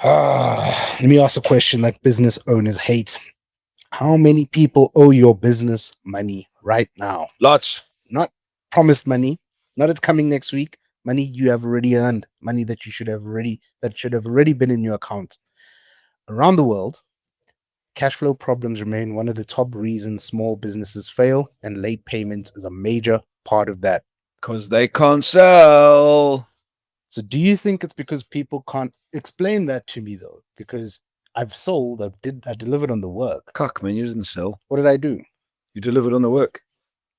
Let me ask a question that business owners hate. How many people owe your business money right now? Lots. Not promised money, not it's coming next week. Money you have already earned, money that should have already been in your account. Around the world, cash flow problems remain one of the top reasons small businesses fail, and late payments is a major part of that. Because they can't sell. So do you think it's because people can't explain that to me though? Because I've sold, I delivered on the work. Cock, man, you didn't sell. What did I do? You delivered on the work.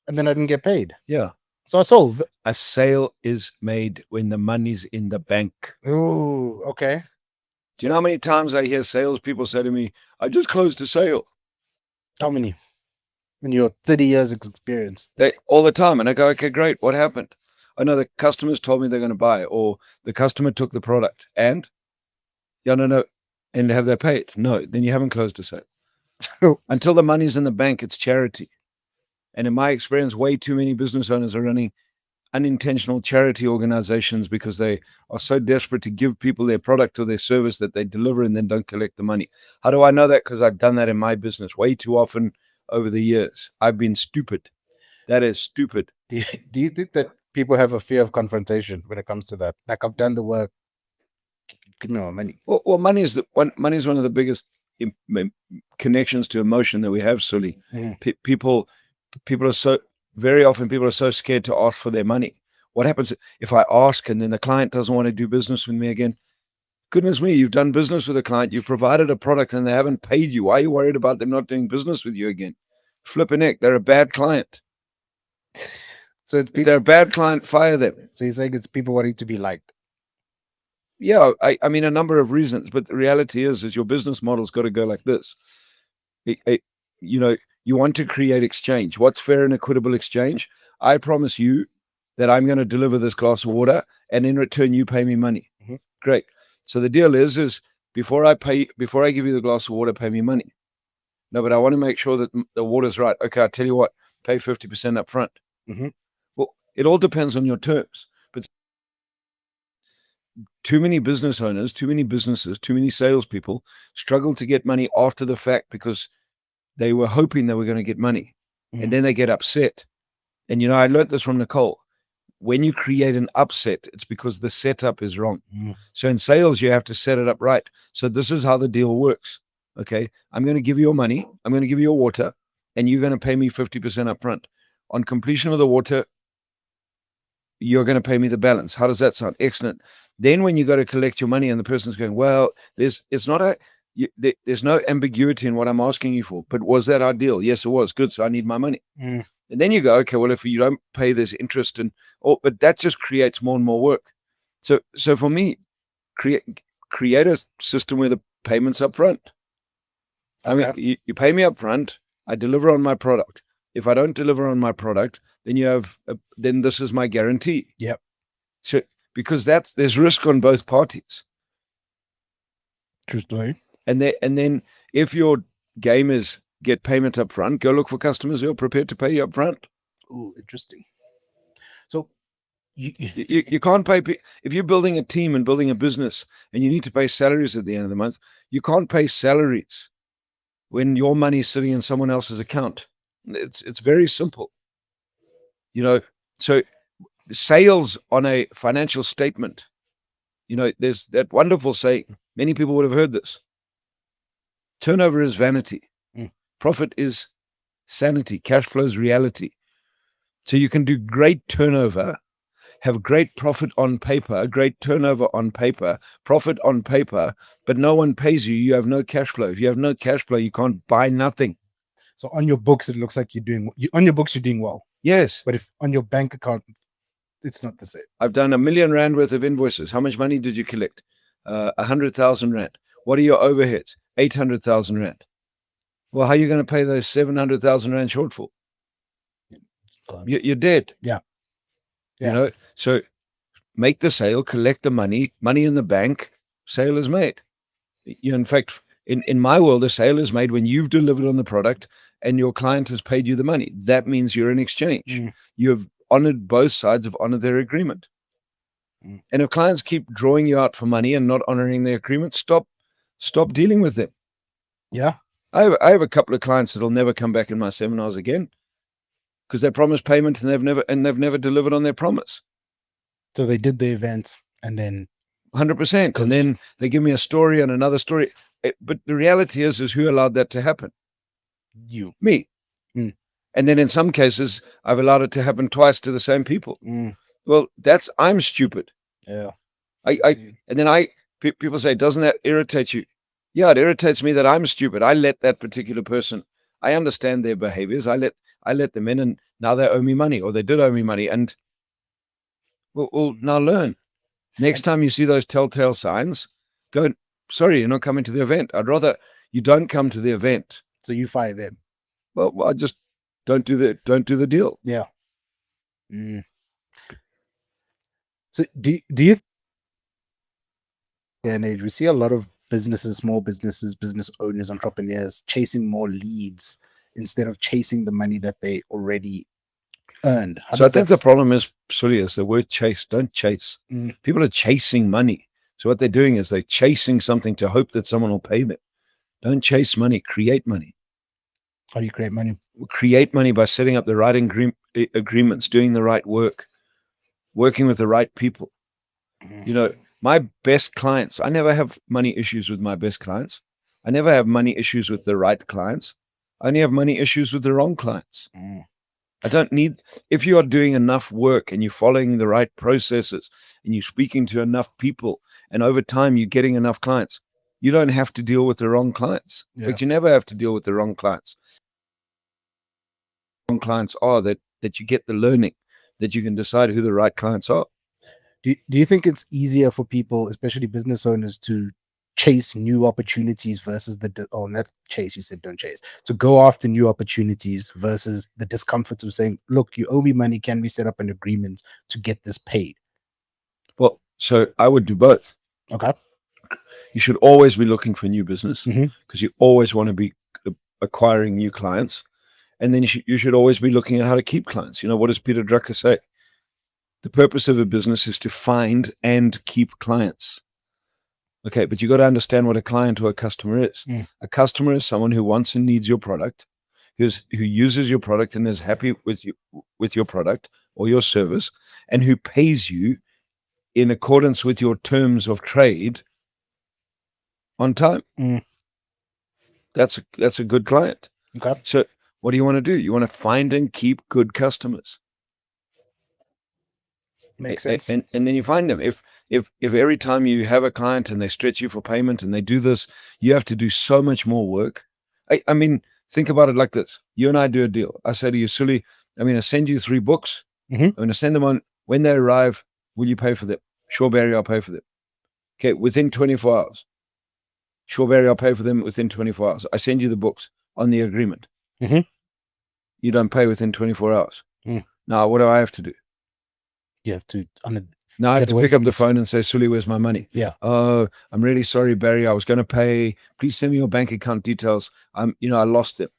And then I didn't get paid. Yeah. So I sold. A sale is made when the money's in the bank. Oh, okay. Do you know how many times I hear salespeople say to me, I just closed a sale? How many? In your 30 years experience? All the time. And I go, okay, great. What happened? I know the customers told me they're going to buy, or the customer took the product. And? Yeah, no. And have they paid? No. Then you haven't closed a sale. Until the money's in the bank, it's charity. And in my experience, way too many business owners are running unintentional charity organizations because they are so desperate to give people their product or their service that they deliver and then don't collect the money. How do I know that? Because I've done that in my business way too often over the years. I've been stupid. That is stupid. Do you think that people have a fear of confrontation when it comes to that? Like, I've done the work, give me my money. Well, money is one of the biggest connections to emotion that we have, Sully. People are so, very often people are so scared to ask for their money. What happens if I ask and then the client doesn't want to do business with me again? Goodness me, you've done business with a client, you've provided a product and they haven't paid you. Why are you worried about them not doing business with you again? Flipping heck, they're a bad client. So if they're a bad client, fire them. So you're saying it's people wanting to be liked? Yeah, I mean, a number of reasons, but the reality is your business model's got to go like this. You want to create exchange. What's fair and equitable exchange? I promise you that I'm going to deliver this glass of water, and in return, you pay me money. Great. So the deal is before I give you the glass of water, pay me money. No, but I want to make sure that the water's right. Okay, I'll tell you what, pay 50% up front. Well, it all depends on your terms. But too many business owners, too many businesses, too many salespeople struggle to get money after the fact because they were hoping they were going to get money. And then they get upset. And, I learned this from Nicole. When you create an upset, it's because the setup is wrong. So in sales, you have to set it up right. So this is how the deal works. Okay, I'm going to give you your money. I'm going to give you your water, and you're going to pay me 50% up front. On completion of the water, you're going to pay me the balance. How does that sound? Excellent. Then when you go to collect your money and the person's going, well, there's no ambiguity in what I'm asking you for, but was that our deal? Yes, it was. Good. So I need my money. And then you go, okay, well, if you don't pay this interest but that just creates more and more work. So for me, create a system where the payment's up front. Okay. I mean, you pay me up front. I deliver on my product. If I don't deliver on my product, then then this is my guarantee. Yep. So because there's risk on both parties. True story. And then if your game is get payment up front, go look for customers who are prepared to pay you up front. Oh, interesting. So you can't pay if you're building a team and building a business and you need to pay salaries at the end of the month. You can't pay salaries when your money is sitting in someone else's account. It's very simple. So sales on a financial statement, there's that wonderful saying, many people would have heard this. Turnover is vanity. Profit is sanity. Cash flow is reality. So you can do great turnover, have great profit on paper, great turnover on paper, profit on paper, but no one pays you. You have no cash flow. If you have no cash flow, you can't buy nothing. So on your books, it looks like you're doing well. Yes. But if on your bank account, it's not the same. I've done R1 million worth of invoices. How much money did you collect? 100,000 Rand. What are your overheads? 800,000 Rand. Well, how are you going to pay those 700,000 Rand shortfall? You're dead. Yeah. So make the sale, collect the money in the bank, sale is made. In fact, in my world, a sale is made when you've delivered on the product and your client has paid you the money. That means you're in exchange. You have honored, both sides have honored their agreement. And if clients keep drawing you out for money and not honoring their agreement, stop Stop dealing with them. Yeah. I have a couple of clients that'll never come back in my seminars again because they promised payment and they've never delivered on their promise. So they did the event and then 100%. And then they give me a story and another story. But the reality is who allowed that to happen? you. Me. Mm. And then in some cases, I've allowed it to happen twice to the same people. Mm. Well, I'm stupid. Yeah. And then people say, doesn't that irritate you? Yeah, it irritates me that I'm stupid. I let that particular person, I understand their behaviors. I let them in, and now they owe me money, or they did owe me money. And we'll now learn. Next time you see those telltale signs, go, sorry, you're not coming to the event. I'd rather you don't come to the event. So you fire them. Well, I just don't do the deal. Yeah. Mm. So do you and age we see a lot of businesses, small businesses, business owners, entrepreneurs chasing more leads instead of chasing the money that they already earned? So I think the problem is, Sully, is the word chase. Don't chase. Mm. People are chasing money. So what they're doing is they're chasing something to hope that someone will pay them. Don't chase money. Create money. How do you create money? Create money by setting up the right agreements, doing the right work, working with the right people. You know, my best clients, I never have money issues with my best clients. I never have money issues with the right clients. I only have money issues with the wrong clients. I don't need, if you are doing enough work and you're following the right processes and you're speaking to enough people and over time you're getting enough clients, you don't have to deal with the wrong clients. Yeah. But you never have to deal with the wrong clients. Wrong clients are that you get the learning, that you can decide who the right clients are. Do you think it's easier for people, especially business owners, to chase new opportunities versus not chase, you said don't chase, to go after new opportunities versus the discomfort of saying, look, you owe me money, can we set up an agreement to get this paid? Well, so I would do both. Okay. You should always be looking for new business because Mhm. you always want to be acquiring new clients. And then you should always be looking at how to keep clients. You know, what does Peter Drucker say? The purpose of a business is to find and keep clients. Okay, but you got to understand what a client or a customer is. A customer is someone who wants and needs your product, who uses your product and is happy with your product or your service, and who pays you in accordance with your terms of trade on time. That's a good client. Okay. So what do you want to do? You want to find and keep good customers. Makes sense. And then you find them. If every time you have a client and they stretch you for payment and they do this, you have to do so much more work. I mean, think about it like this. You and I do a deal. I say to you, Sully, I'm going to send you 3 books. I'm going to send them on. When they arrive, will you pay for them? Sure, Barry, I'll pay for them. Okay, within 24 hours. Sure, Barry, I'll pay for them within 24 hours. I send you the books on the agreement. You don't pay within 24 hours. Now, what do I have to do? You have to now I have to pick up the phone and say, Sully, where's my money? Yeah. Oh, I'm really sorry, Barry. I was going to pay. Please send me your bank account details. I lost it.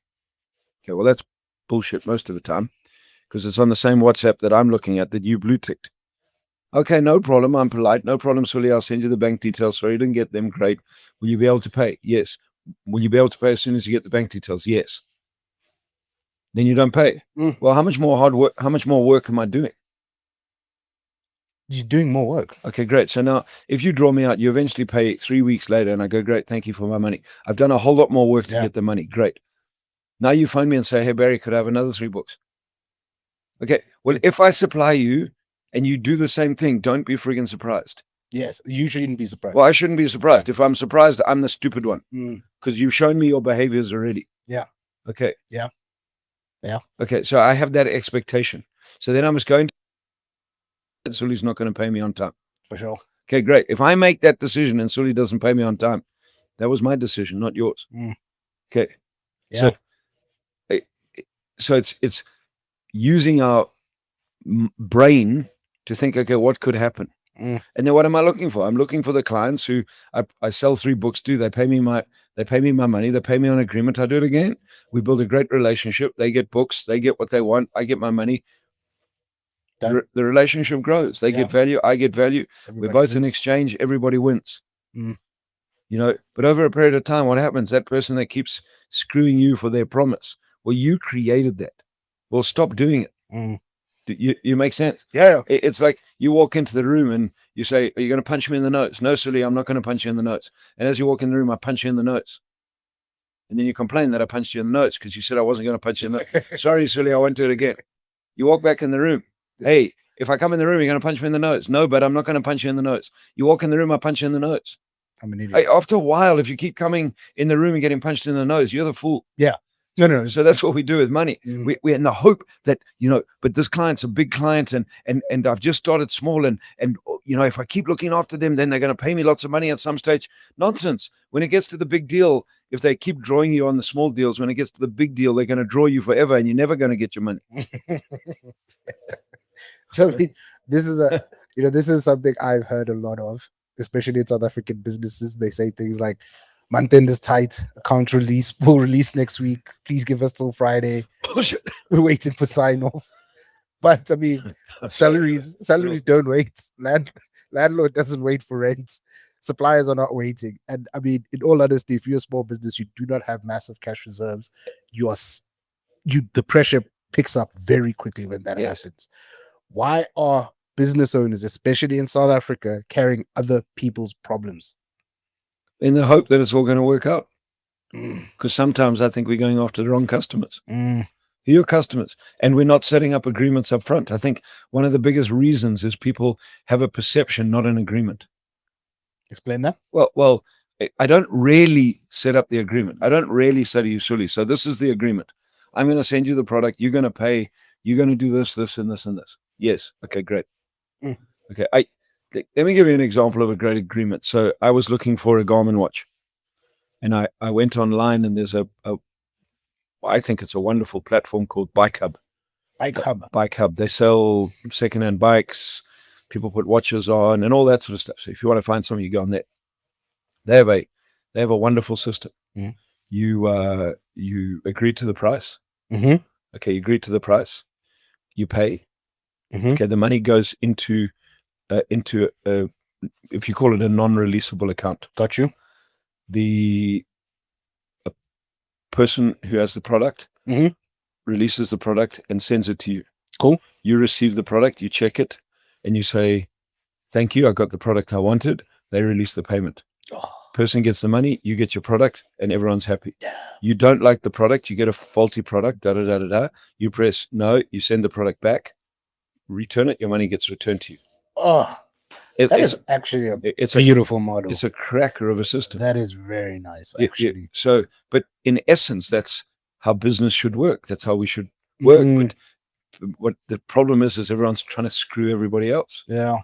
Okay, well, that's bullshit most of the time because it's on the same WhatsApp that I'm looking at that you blue ticked. Okay, no problem. I'm polite. No problem, Sully. I'll send you the bank details. Sorry you didn't get them. Great. Will you be able to pay? Yes. Will you be able to pay as soon as you get the bank details? Yes. Then you don't pay. Well, how much more work am I doing? You're doing more work. Okay, great. So now if you draw me out, you eventually pay 3 weeks later and I go, great, thank you for my money. I've done a whole lot more work to get the money. Great. Now you phone me and say, hey, Barry, could I have another 3 books? Okay. Well, if I supply you and you do the same thing, don't be friggin' surprised. Yes, you shouldn't be surprised. Well, I shouldn't be surprised. If I'm surprised, I'm the stupid one because you've shown me your behaviors already. Yeah. Okay. Yeah. Yeah. Okay. So I have that expectation. So then I must go into Sully's not going to pay me on time. For sure. Okay, great. If I make that decision and Sully doesn't pay me on time, that was my decision, not yours. Okay. Yeah. So it's using our brain to think, okay, what could happen? And then what am I looking for? I'm looking for the clients who I sell 3 books to. They pay me my money. They pay me on agreement. I do it again. We build a great relationship. They get books. They get what they want. I get my money. The relationship grows. They get value. I get value. We're both in exchange. Everybody wins. But over a period of time, what happens? That person that keeps screwing you for their promise, well, you created that. Well, stop doing it. Mm. You make sense? Yeah. It's like you walk into the room and you say, "Are you going to punch me in the nose?" "No, Sully, I'm not going to punch you in the nose." And as you walk in the room, I punch you in the nose. And then you complain that I punched you in the nose because you said I wasn't going to punch you in the nose. "Sorry, Sully, I won't do it again." You walk back in the room. "Hey, if I come in the room, you're going to punch me in the nose." "No, but I'm not going to punch you in the nose." You walk in the room, I punch you in the nose. I'm an idiot. Hey, after a while, if you keep coming in the room and getting punched in the nose, you're the fool. Yeah. No. So that's what we do with money. We're in the hope that, but this client's a big client and I've just started small and if I keep looking after them, then they're going to pay me lots of money at some stage. Nonsense. When it gets to the big deal, if they keep drawing you on the small deals, when it gets to the big deal, they're going to draw you forever and you're never going to get your money. So I mean, this is something I've heard a lot of, especially in South African businesses. They say things like, "Month end is tight, account will release next week. Please give us till Friday. Bullshit. We're waiting for sign off." But I mean, salaries don't wait. Landlord doesn't wait for rent. Suppliers are not waiting. And I mean, in all honesty, if you're a small business, you do not have massive cash reserves. The pressure picks up very quickly when that happens. Why are business owners, especially in South Africa, carrying other people's problems? In the hope that it's all going to work out. Because sometimes I think we're going after the wrong customers. Your customers, and we're not setting up agreements up front. I think one of the biggest reasons is people have a perception, not an agreement. Explain that. Well, I don't really set up the agreement. I don't really say to you, Sully, so this is the agreement. I'm going to send you the product. You're going to pay. You're going to do this, this, and this, and this. Yes. Okay, great. Okay. Let me give you an example of a great agreement. So I was looking for a Garmin watch, and I went online, and there's I think it's a wonderful platform called Bike Hub. Bike Hub. They sell secondhand bikes. People put watches on and all that sort of stuff. So if you want to find something, you go on there. They have a wonderful system. You agree to the price. Okay, you agree to the price. You pay. Okay, the money goes into if you call it a non-releasable account. Got you. The person who has the product releases the product and sends it to you. Cool. You receive the product, you check it, and you say, "Thank you, I got the product I wanted." They release the payment. Person gets the money, you get your product, and everyone's happy. You don't like the product, you get a faulty product, You press no, you send the product back, return it, your money gets returned to you. That is actually a beautiful model. It's a cracker of a system. That is very nice, actually. So, but in essence, that's how business should work. That's how we should work. But what the problem is everyone's trying to screw everybody else. Yeah.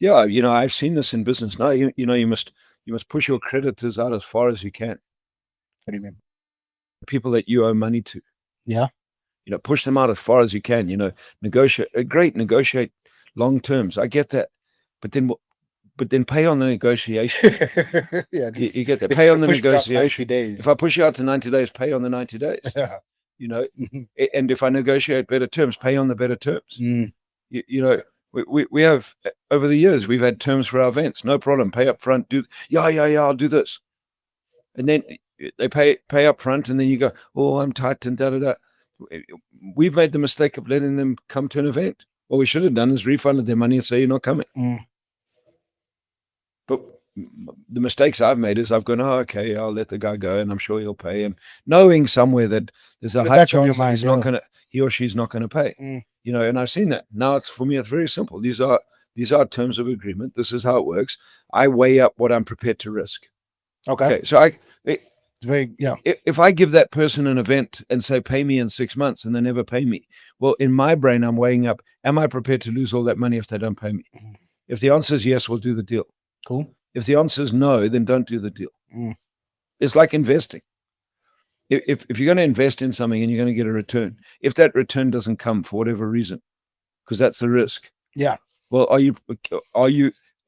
I've seen this in business. No, you must push your creditors out as far as you can. What do you mean? People that you owe money to. Yeah. Push them out as far as you can. Negotiate long terms. I get that, but then pay on the negotiation. Yeah, you get that. Pay on the negotiation. 90 days. If I push you out to 90 days, pay on the 90 days. Yeah. And if I negotiate better terms, pay on the better terms. We have, over the years, we've had terms for our events. No problem. Pay up front. I'll do this. And then they pay up front, and then you go, "Oh, I'm tight," and da-da-da. We've made the mistake of letting them come to an event. What we should have done is refunded their money and say, "You're not coming." But the mistakes I've made is I've gone, "Oh, okay, I'll let the guy go, and I'm sure he'll pay," and knowing somewhere that there's a high chance that he or she's not going to pay. And I've seen that. Now for me, it's very simple. These are terms of agreement. This is how it works. I weigh up what I'm prepared to risk. Okay. So if I give that person an event and say, "Pay me in 6 months," and they never pay me, well, in my brain, I'm weighing up, am I prepared to lose all that money if they don't pay me? If the answer is yes, we'll do the deal. Cool. If the answer is no, then don't do the deal. It's like investing. If you're going to invest in something and you're going to get a return, if that return doesn't come for whatever reason, because that's the risk. Yeah. Well, do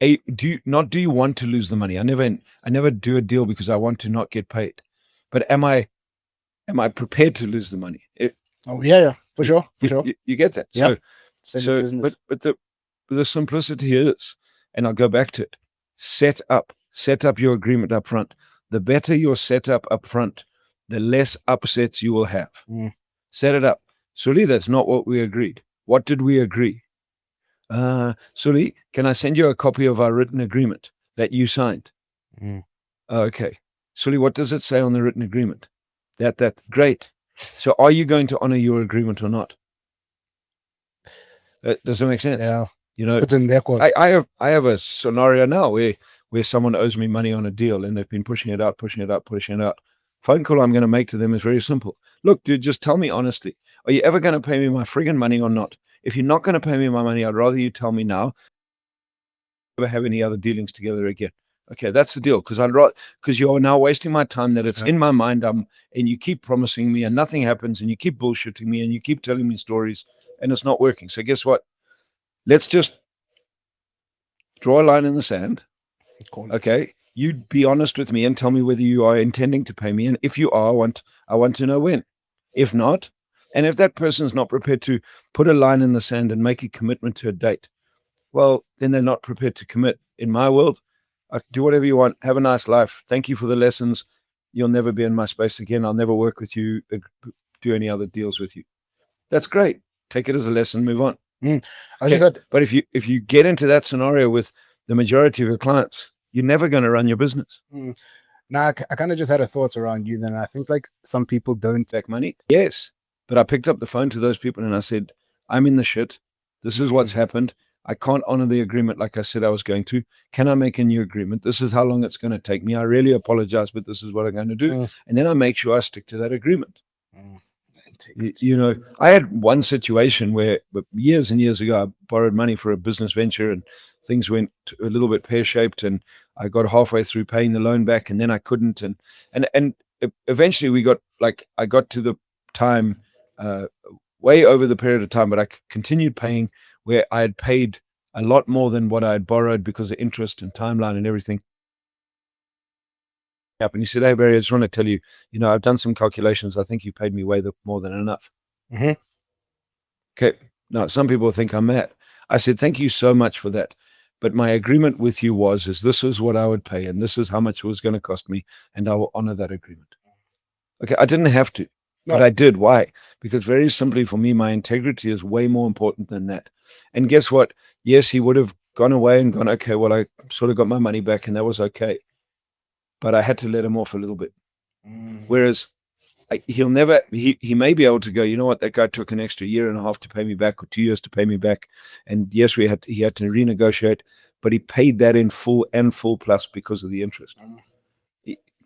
you want to lose the money? I never do a deal because I want to not get paid. But am I prepared to lose the money? For sure. You get that. Yeah. But the simplicity is, and I'll go back to it, set up set up your agreement up front. The better your setup up front, the less upsets you will have. Set it up. Sully, that's not what we agreed. What did we agree? Sully, can I send you a copy of our written agreement that you signed? Okay. Sully, what does it say on the written agreement? That. Great. So are you going to honor your agreement or not? Does that make sense? Yeah. You know, It's in their court. I have a scenario now where someone owes me money on a deal and they've been pushing it out. Phone call I'm going to make to them is very simple. Look, dude, just tell me honestly, are you ever going to pay me my friggin' money or not? If you're not going to pay me my money, I'd rather you tell me now. Never have any other dealings together again. Okay, that's the deal. Because you are now wasting my time. That it's in my mind. And you keep promising me, and nothing happens, and you keep bullshitting me, and you keep telling me stories, and it's not working. So guess what? Let's just draw a line in the sand. Okay, you be honest with me and tell me whether you are intending to pay me, and if you are, I want to know when. If not, and if that person's not prepared to put a line in the sand and make a commitment to a date, well, then they're not prepared to commit. In my world, do whatever you want. Have a nice life. Thank you for the lessons. You'll never be in my space again. I'll never work with you, do any other deals with you. That's great. Take it as a lesson, move on. But if you get into that scenario with the majority of your clients, you're never going to run your business. Now, I kind of just had a thought around you then. I think like some people don't back money. Yes. But I picked up the phone to those people and I said, I'm in the shit. This is what's happened. I can't honor the agreement like I said I was going to. Can I make a new agreement? This is how long it's going to take me. I really apologize, but this is what I'm going to do. And then I make sure I stick to that agreement. You know, I had one situation where years and years ago, I borrowed money for a business venture and things went a little bit pear-shaped and I got halfway through paying the loan back and then I couldn't. And eventually I got to the time way over the period of time, but I continued paying where I had paid a lot more than what I had borrowed because of interest and timeline and everything. Up and he said, hey Barry, I just want to tell you, I've done some calculations. I think you paid me way more than enough. Okay. Now some people think I'm mad. I said, thank you so much for that. But my agreement with you is this is what I would pay and this is how much it was going to cost me and I will honor that agreement. Okay. I didn't have to, but I did. Why? Because very simply for me, my integrity is way more important than that. And guess what? Yes, he would have gone away and gone, okay, well, I sort of got my money back and that was okay. But I had to let him off a little bit. Whereas he'll never, he may be able to go, you know what, that guy took an extra year and a half to pay me back or 2 years to pay me back. And yes, he had to renegotiate, but he paid that in full and full plus because of the interest.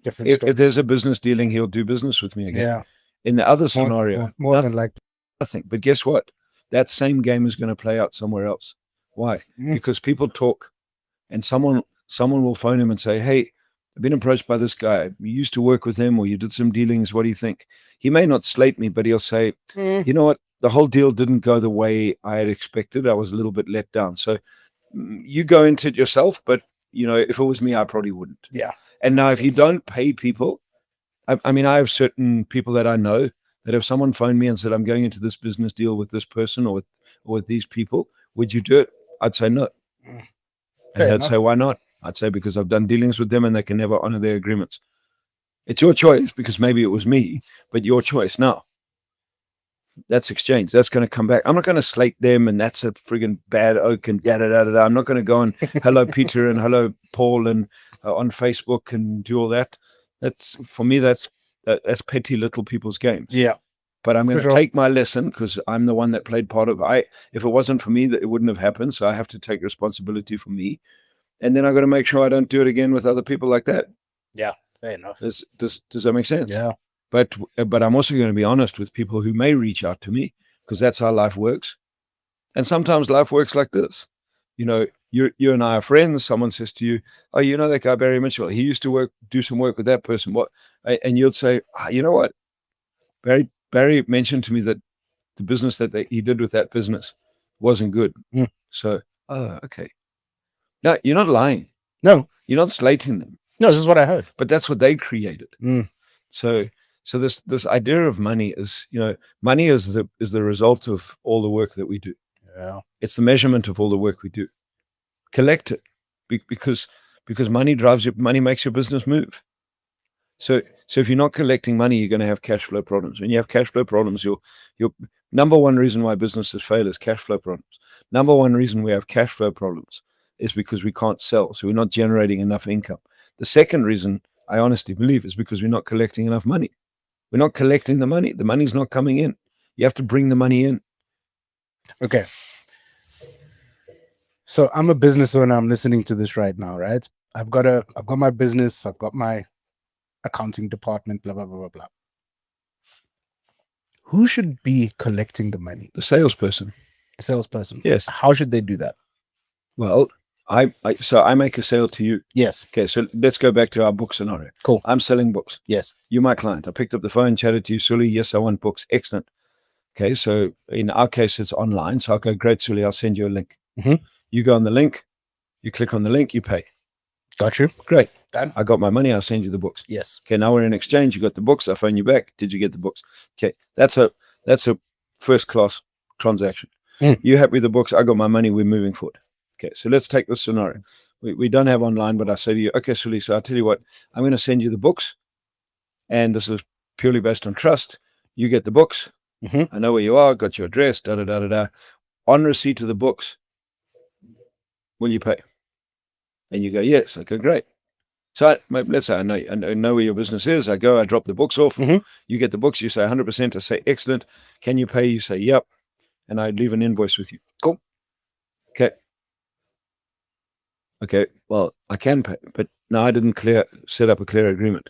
If there's a business dealing, he'll do business with me again. Yeah. In the other scenario, more than like nothing. But guess what? That same game is going to play out somewhere else. Why? Because people talk and someone will phone him and say, hey, I've been approached by this guy. You used to work with him or you did some dealings. What do you think? He may not slate me, but he'll say, you know what? The whole deal didn't go the way I had expected. I was a little bit let down. So you go into it yourself, but if it was me, I probably wouldn't. Yeah. And now if you don't pay people, I mean, I have certain people that I know that if someone phoned me and said, I'm going into this business deal with this person or with these people, would you do it? I'd say no. And they'd say, why not? I'd say, because I've done dealings with them and they can never honor their agreements. It's your choice because maybe it was me, but your choice. Now, that's exchange. That's going to come back. I'm not going to slate them and that's a friggin' bad oak and da-da-da-da-da. I'm not going to go and hello, Peter and hello, Paul and on Facebook and do all that. That's, for me, that's petty little people's games. Yeah. But I'm going to take my lesson because I'm the one that played part of it. If it wasn't for me, that it wouldn't have happened. So I have to take responsibility for me. And then I got to make sure I don't do it again with other people like that. Yeah, fair enough. Does that make sense? Yeah. But I'm also going to be honest with people who may reach out to me because that's how life works. And sometimes life works like this. You and I are friends. Someone says to you, oh, you know that guy, Barry Mitchell, he used to do some work with that person. What? And you'll say, you know what? Barry mentioned to me that the business that he did with that business wasn't good. So, okay. No, you're not lying. No. You're not slating them. No, this is what I heard. But that's what they created. So this idea of money is, money is the result of all the work that we do. Yeah. It's the measurement of all the work we do. Collect it because because money makes your business move. So if you're not collecting money, you're going to have cash flow problems. When you have cash flow problems, your number one reason why businesses fail is cash flow problems. Number one reason we have cash flow problems is because we can't sell. So we're not generating enough income. The second reason, I honestly believe, is because we're not collecting enough money. We're not collecting the money. The money's not coming in. You have to bring the money in. Okay. So I'm a business owner. I'm listening to this right now, right? I've got my business. I've got my accounting department, blah, blah, blah, blah, blah. Who should be collecting the money? The salesperson. The salesperson. Yes. How should they do that? Well, so I make a sale to you. Yes. Okay, so let's go back to our book scenario. Cool. I'm selling books. Yes. You're my client. I picked up the phone, chatted to you, Sully. Yes, I want books. Excellent. Okay, so in our case, it's online. So I'll go, great, Sully, I'll send you a link. Mm-hmm. You go on the link, you click on the link, you pay. Got you. Great. Done. I got my money, I'll send you the books. Yes. Okay, now we're in exchange. You got the books, I phone you back. Did you get the books? Okay, that's a first class transaction. You happy with the books? I got my money, we're moving forward. Okay, so let's take this scenario. We don't have online, but I say to you, okay, Sully, so I'll tell you what, I'm going to send you the books, and this is purely based on trust. You get the books. Mm-hmm. I know where you are, got your address, da-da-da-da-da. On receipt of the books, will you pay? And you go, yes. I go, great. So let's say I know where your business is. I go, I drop the books off. Mm-hmm. You get the books, you say 100%. I say, excellent. Can you pay? You say, yep. And I leave an invoice with you. Cool. Okay, well, I can pay, but no, I didn't set up a clear agreement.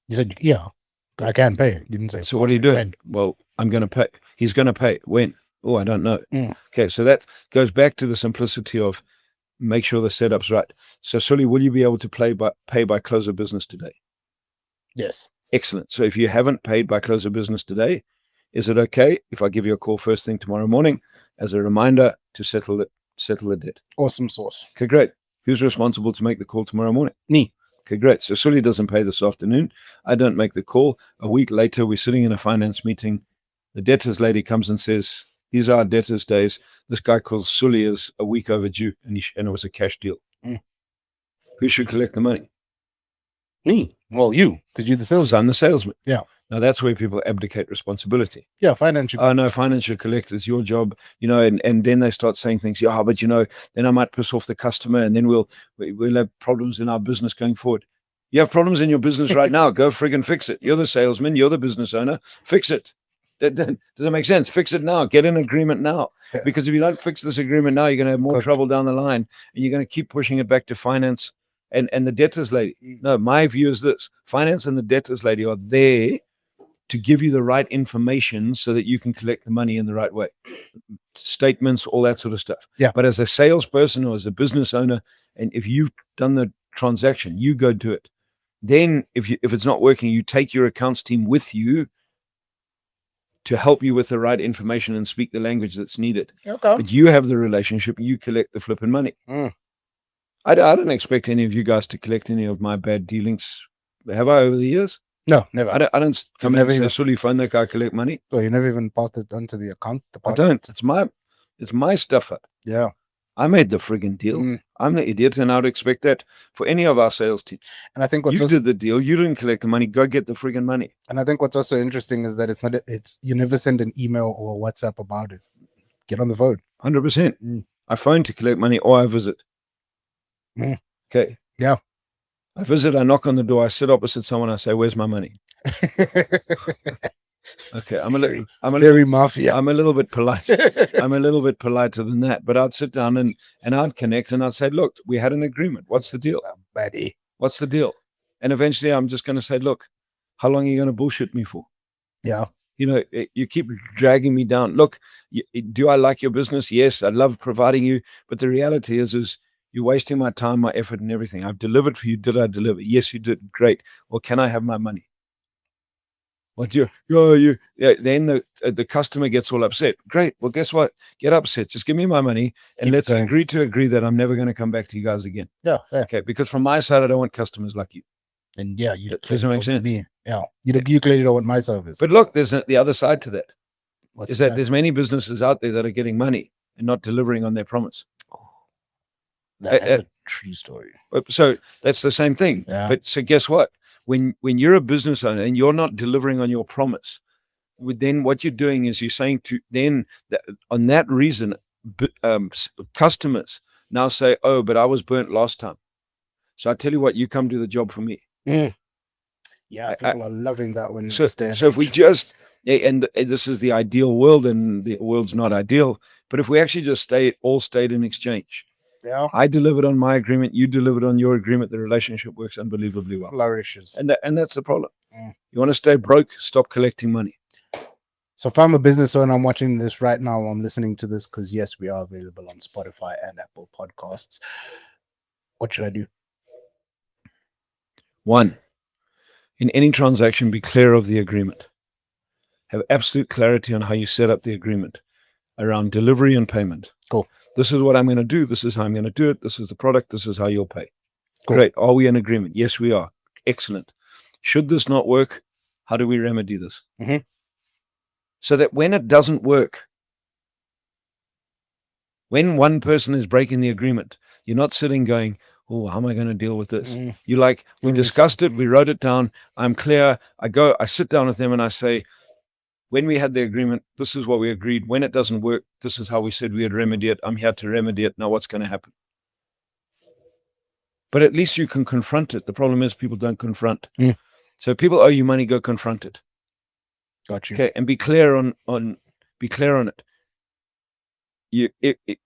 You said, yeah, I can pay. You didn't say. So what are you doing? When? Well, I'm going to pay. He's going to pay. When? Oh, I don't know. Mm. Okay, so that goes back to the simplicity of make sure the setup's right. So, Sully, will you be able to pay by close of business today? Yes. Excellent. So if you haven't paid by close of business today, is it okay if I give you a call first thing tomorrow morning as a reminder to settle the debt? Awesome sauce. Okay, great. Who's responsible to make the call tomorrow morning? Me. Okay, great. So Sully doesn't pay this afternoon. I don't make the call. A week later, we're sitting in a finance meeting. The debtors lady comes and says, these are our debtors days. This guy called Sully is a week overdue, and it was a cash deal. Mm. Who should collect the money? Me. Well, you, because you're the Because salesman. I'm the salesman. Yeah. Now that's where people abdicate responsibility. Yeah, financial. Oh no, financial collector is your job, and then they start saying things. Yeah, but then I might piss off the customer, and then we'll have problems in our business going forward. You have problems in your business right now. Go friggin' fix it. You're the salesman. You're the business owner. Fix it. Does that make sense? Fix it now. Get an agreement now. Yeah. Because if you don't fix this agreement now, you're going to have more trouble down the line, and you're going to keep pushing it back to finance and the debtors lady. No, my view is this: finance and the debtors lady are there to give you the right information so that you can collect the money in the right way. Statements, all that sort of stuff. Yeah. But as a salesperson or as a business owner, and if you've done the transaction, you go do it. Then if it's not working, you take your accounts team with you to help you with the right information and speak the language that's needed. Okay. But you have the relationship, you collect the flipping money. Mm. I don't expect any of you guys to collect any of my bad dealings. Have I over the years? No, never. I don't come in and say, Sully, phone that guy, collect money. Well, you never even passed it on to the account I department. don't. It's my stuff. Yeah. I made the friggin' deal. Mm. I'm the idiot, and I would expect that for any of our sales teams. And I think You did the deal. You didn't collect the money. Go get the friggin' money. And I think what's also interesting is that it's you never send an email or a WhatsApp about it. Get on the phone. 100%. Mm. I phone to collect money, or I visit. Mm. Okay. Yeah. I visit. I knock on the door. I sit opposite someone. I say, "Where's my money?" Okay. I'm very mafia. I'm a little bit polite. I'm a little bit politer than that. But I'd sit down and I'd connect and I'd say, "Look, we had an agreement. What's the deal, buddy? What's the deal?" And eventually, I'm just going to say, "Look, how long are you going to bullshit me for?" Yeah. You keep dragging me down. Look, do I like your business? Yes, I love providing you. But the reality is you're wasting my time, my effort, and everything. I've delivered for you. Did I deliver? Yes, you did. Great. Well, can I have my money? What then the customer gets all upset. Great. Well, guess what? Get upset. Just give me my money and let's agree that I'm never going to come back to you guys again. Yeah. Okay. Because from my side, I don't want customers like you. And yeah, you does it make sense? Yeah. You clearly don't want my service. But look, there's the other side to that. What's is that there's many businesses out there that are getting money and not delivering on their promise. True story. So that's the same thing. Yeah. But so guess what? When you're a business owner and you're not delivering on your promise, then what you're doing is you're saying to then on that reason, customers now say, "Oh, but I was burnt last time. So I tell you what, you come do the job for me." Yeah, people are loving that one. So if we just and this is the ideal world, and the world's not ideal, but if we actually just all stayed in exchange, yeah, I delivered on my agreement, you delivered on your agreement, the relationship works unbelievably well. Flourishes. And that's the problem. You want to stay broke, stop collecting money. So if I'm a business owner, I'm watching this right now, I'm listening to this, because yes, we are available on Spotify and Apple Podcasts. What should I do? 1, in any transaction, be clear of the agreement. Have absolute clarity on how you set up the agreement around delivery and payment. Cool. This is what I'm going to do. This is how I'm going to do it. This is the product. This is how you'll pay. Cool. Great. Are we in agreement? Yes, we are. Excellent. Should this not work, how do we remedy this? So that when it doesn't work, when one person is breaking the agreement, you're not sitting going, "Oh, how am I going to deal with this?" You're like, "We discussed it. We wrote it down. I'm clear." I sit down with them and I say, "When we had the agreement, this is what we agreed. When it doesn't work, this is how we said we would remedy it. I'm here to remedy it. Now what's going to happen?" But at least you can confront it. The problem is people don't confront. So if people owe you money, go confront it. Got you. Okay, and be clear on it.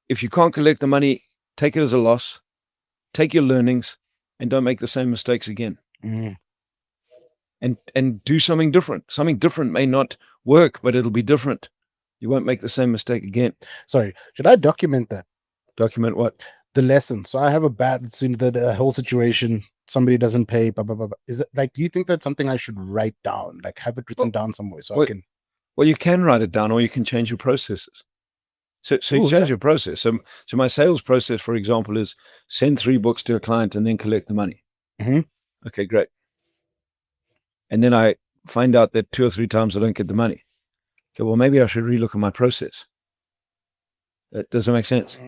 If you can't collect the money, take it as a loss. Take your learnings, and don't make the same mistakes again. And do something different. Something different may not work, but it'll be different. You won't make the same mistake again. Sorry, should I document that? Document what? The lesson. So I have a bad, the whole situation, somebody doesn't pay, blah, blah, blah, blah. Is it like, do you think that's something I should write down? Like have it written down somewhere so I can... Well, you can write it down, or you can change your processes. So you change your process. So my sales process, for example, is send 3 books to a client and then collect the money. Okay, great. And then I find out that 2 or 3 times I don't get the money. Okay, well, maybe I should relook at my process. That doesn't make sense.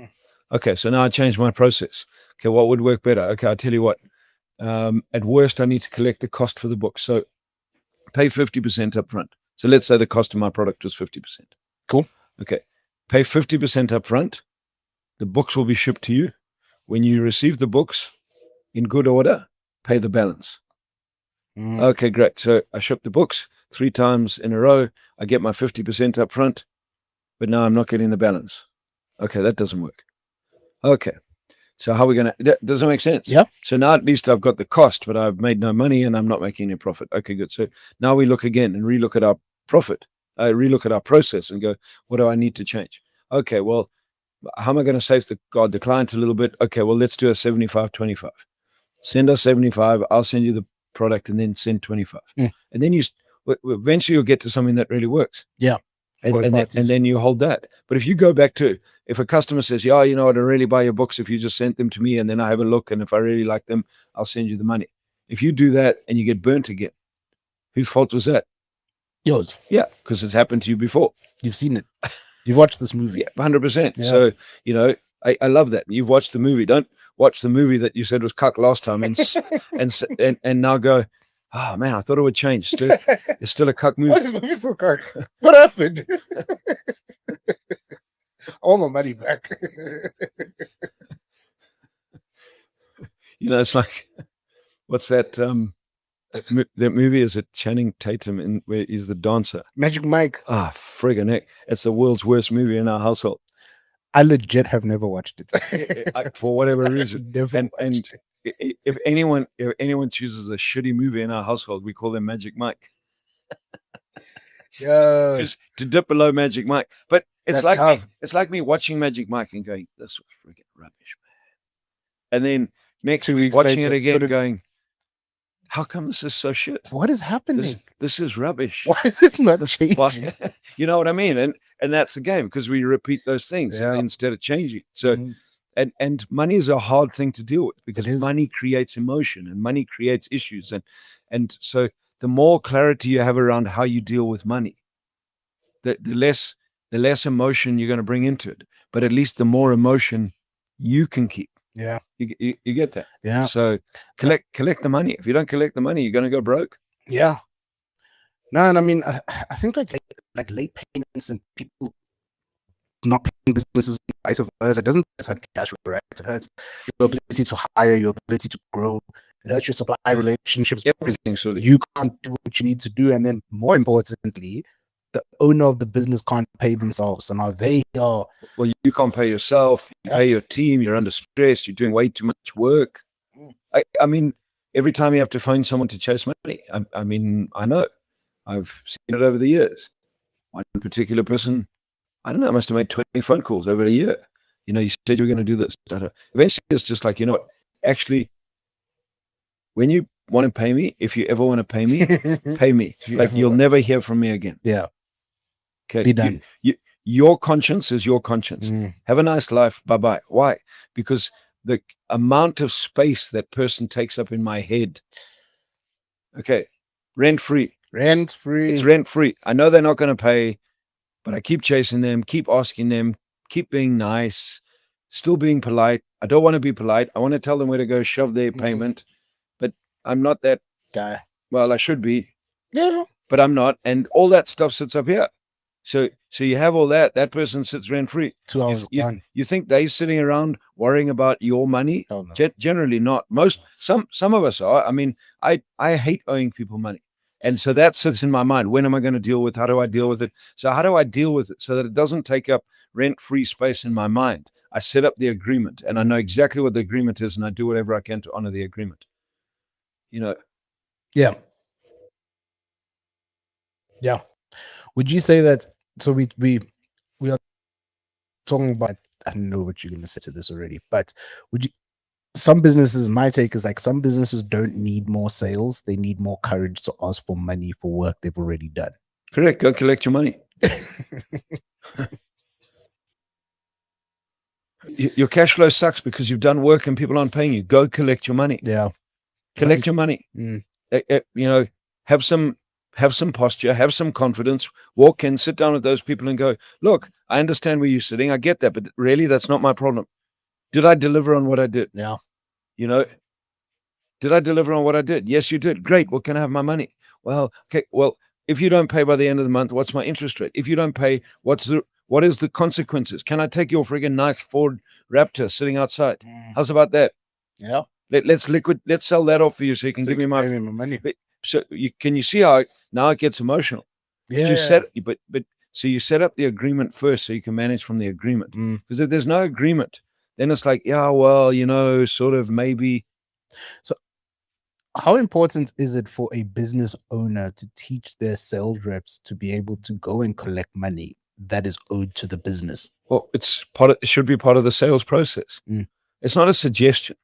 Okay, so now I changed my process. Okay, what would work better? Okay, I'll tell you what. At worst, I need to collect the cost for the book. So pay 50% up front. So let's say the cost of my product was 50%. Cool. Okay, pay 50% up front. The books will be shipped to you. When you receive the books in good order, pay the balance. Okay, great. So I ship the books 3 times in a row. I get my 50% up front, but now I'm not getting the balance. Okay, that doesn't work. Okay, so how are we going to... Does that make sense? Yeah. So now at least I've got the cost, but I've made no money and I'm not making any profit. Okay, good. So now we look again and relook at our profit. I relook at our process and go, what do I need to change? Okay, well, how am I going to safeguard the client a little bit? Okay, well, let's do a 75-25. Send us 75. I'll send you the product and then send 25. And then eventually you'll get to something that really works. Yeah. And then you hold that. But if you go back to, if a customer says, yeah, you know what, I really buy your books if you just sent them to me and then I have a look, and if I really like them, I'll send you the money. If you do that and you get burnt again, whose fault was that? Yours. Yeah, because it's happened to you before. You've seen it. You've watched this movie. Yeah, 100%. Yeah. So, you know, I love that. You've watched the movie. Don't watch the movie that you said was cuck last time and now go, oh man, I thought it would change. It's still a cuck movie. Why is this movie so cuck? What happened? I want my money back. You know, it's like, what's that? That movie, is it Channing Tatum where he's the dancer? Magic Mike. Ah, friggin' heck. It's the world's worst movie in our household. I legit have never watched it. For whatever reason. Never and if anyone chooses a shitty movie in our household, we call them Magic Mike. Yeah. To dip below Magic Mike. But it's That's like tough. it's like me watching Magic Mike and going, this was friggin' rubbish, man. And then next 2 weeks watching later, it again going, how come this is so shit? What is happening? This is rubbish. Why is it not changing? You know what I mean? And that's the game, because we repeat those things instead of changing. So and money is a hard thing to deal with, because money creates emotion and money creates issues. And so the more clarity you have around how you deal with money, the less emotion you're going to bring into it. But at least the more emotion you can keep. Yeah. You get that? Yeah. So collect the money. If you don't collect the money, you're going to go broke. Yeah. No, and I mean, I think like late payments and people not paying businesses, vice versa. It doesn't just hurt cash flow, right? It hurts your ability to hire, your ability to grow. It hurts your supply relationships because Everything, so you can't do what you need to do. And then more importantly, the owner of the business can't pay themselves. So now they are. well, you can't pay yourself, you pay your team, you're under stress, you're doing way too much work. I mean, every time you have to find someone to chase money, I mean, I know. I've seen it over the years. One particular person, I don't know, I must have made 20 phone calls over a year. You know, you said you were going to do this. Eventually, it's just like, you know what? Actually, when you want to pay me, if you ever want to pay me, pay me. Like, you'll never hear from me again. Yeah. Okay. Be done. Your conscience is your conscience. Have a nice life. Bye-bye. Why? Because the amount of space that person takes up in my head. Okay. Rent-free. Rent-free. It's rent-free. I know they're not going to pay, but I keep chasing them, keep asking them, keep being nice, still being polite. I don't want to be polite. I want to tell them where to go shove their payment, but I'm not that guy. Well, I should be. Yeah. But I'm not. And all that stuff sits up here. So you have all that. That person sits rent-free. 2 hours gone. You think they're sitting around worrying about your money? Oh, no. Generally not. Some of us are. I mean, I hate owing people money. And so that sits in my mind. When am I going to deal with? How do I deal with it? So how do I deal with it so that it doesn't take up rent-free space in my mind? I set up the agreement and I know exactly what the agreement is and I do whatever I can to honor the agreement. You know? Yeah. Yeah. Would you say that, so we are talking about, I don't know what you're going to say to this already, but some businesses, my take is like some businesses don't need more sales. They need more courage to ask for money for work they've already done. Correct. Go collect your money. Your cash flow sucks because you've done work and people aren't paying you. Go collect your money. Yeah. Collect your money. You know, have some posture, have some confidence, walk in, sit down with those people and go, look, I understand where you're sitting. I get that, but really that's not my problem. Did I deliver on what I did? Yeah. You know, did I deliver on what I did? Yes, you did. Great. Well, can I have my money? Well, okay. Well, if you don't pay by the end of the month, what's my interest rate? If you don't pay, what is the consequences? Can I take your friggin' nice Ford Raptor sitting outside? How's about that? Yeah. Let's sell that off for you so you can give me my money. So can you see how now it gets emotional? Yeah. So you set up the agreement first so you can manage from the agreement. Because if there's no agreement, then it's like, yeah, well, you know, sort of maybe. So how important is it for a business owner to teach their sales reps to be able to go and collect money that is owed to the business? Well, it should be part of the sales process. It's not a suggestion.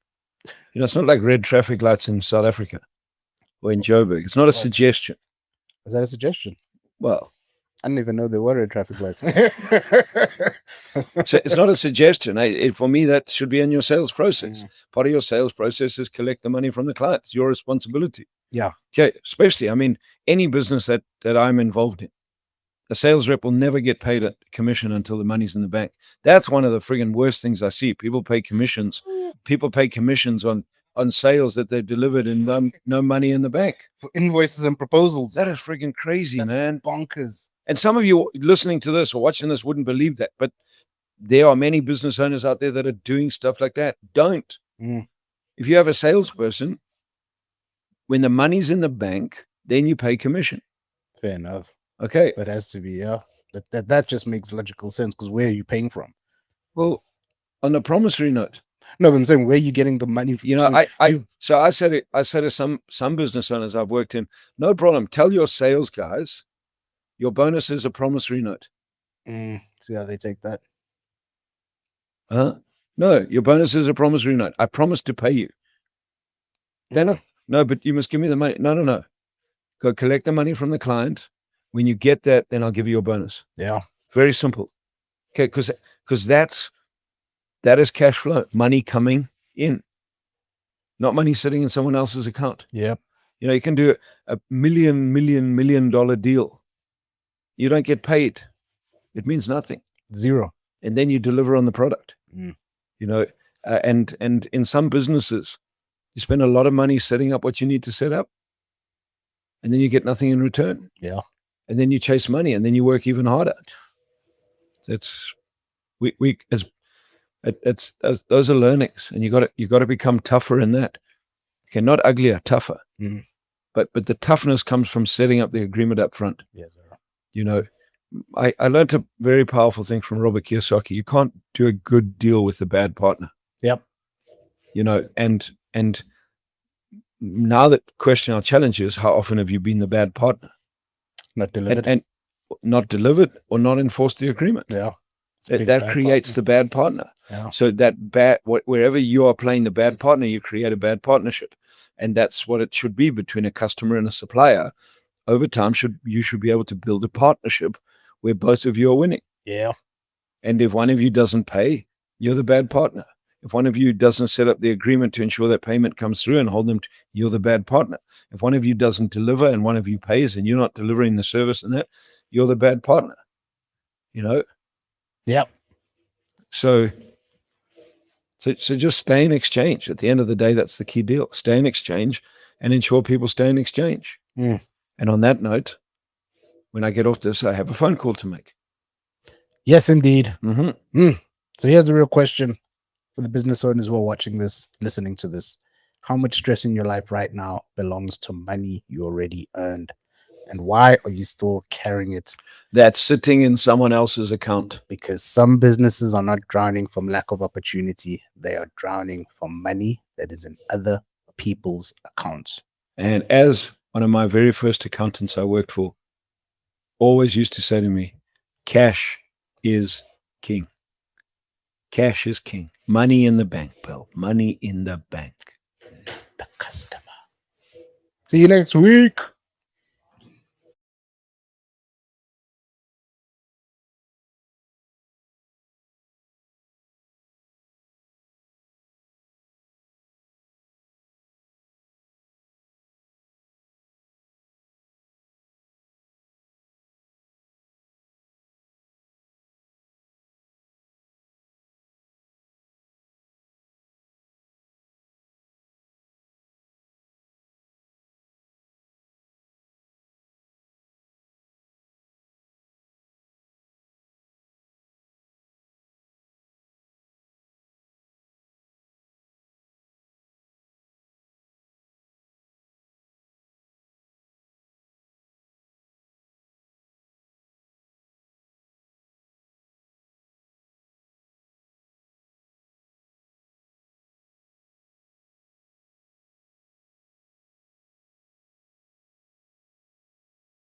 You know, it's not like red traffic lights in South Africa or in Joburg. It's not a suggestion. Is that a suggestion? Well, I didn't even know there were red traffic lights. So it's not a suggestion. For me, that should be in your sales process. Part of your sales process is collect the money from the client. It's your responsibility. Yeah. Okay. Especially, I mean, any business that I'm involved in, a sales rep will never get paid a commission until the money's in the bank. That's one of the friggin' worst things I see. People pay commissions. People pay commissions on sales that they've delivered and no money in the bank. For invoices and proposals. That is friggin' crazy, That's man. Bonkers. And some of you listening to this or watching this wouldn't believe that, but there are many business owners out there that are doing stuff like that. Don't. If you have a salesperson, when the money's in the bank, then you pay commission. Fair enough. Okay. That has to be, yeah. That just makes logical sense because where are you paying from? Well, on a promissory note. No, but I'm saying where are you getting the money from? You know, I said to some business owners I've worked in, no problem. Tell your sales guys your bonus is a promissory note. See how they take that. No, your bonus is a promissory note. I promise to pay you. No, but you must give me the money. No. Go collect the money from the client. When you get that, then I'll give you your bonus. Yeah. Very simple. Okay, because that is cash flow, money coming in, not money sitting in someone else's account. Yeah. You know, you can do a million dollar deal. You don't get paid. It means nothing. Zero. And then you deliver on the product. You know, And in some businesses, you spend a lot of money setting up what you need to set up, and then you get nothing in return. Yeah. And then you chase money, and then you work even harder. That's we as it's those are learnings, and you got to become tougher in that. Okay, not uglier, tougher. Mm. But the toughness comes from setting up the agreement up front. Yes, sir. You know, I learned a very powerful thing from Robert Kiyosaki. You can't do a good deal with a bad partner. Yep. You know, and now that question I'll challenge you is, how often have you been the bad partner? Not delivered. And not delivered or not enforced the agreement. Yeah. That creates the bad partner. Yeah. So that wherever you are playing the bad partner, you create a bad partnership. And that's what it should be between a customer and a supplier. Over time, you should be able to build a partnership where both of you are winning. Yeah. And if one of you doesn't pay, you're the bad partner. If one of you doesn't set up the agreement to ensure that payment comes through and hold them, you're the bad partner. If one of you doesn't deliver and one of you pays and you're not delivering the service and that, you're the bad partner. You know? Yep. So just stay in exchange. At the end of the day, that's the key deal. Stay in exchange and ensure people stay in exchange. Mm. And on that note, when I get off this, I have a phone call to make. Yes, indeed. Mm-hmm. So here's the real question for the business owners who are watching this, listening to this. How much stress in your life right now belongs to money you already earned? And why are you still carrying it? That's sitting in someone else's account. Because some businesses are not drowning from lack of opportunity. They are drowning from money that is in other people's accounts. And as one of my very first accountants I worked for always used to say to me, cash is king. Cash is king. Money in the bank, Bill. Money in the bank. The customer. See you next week.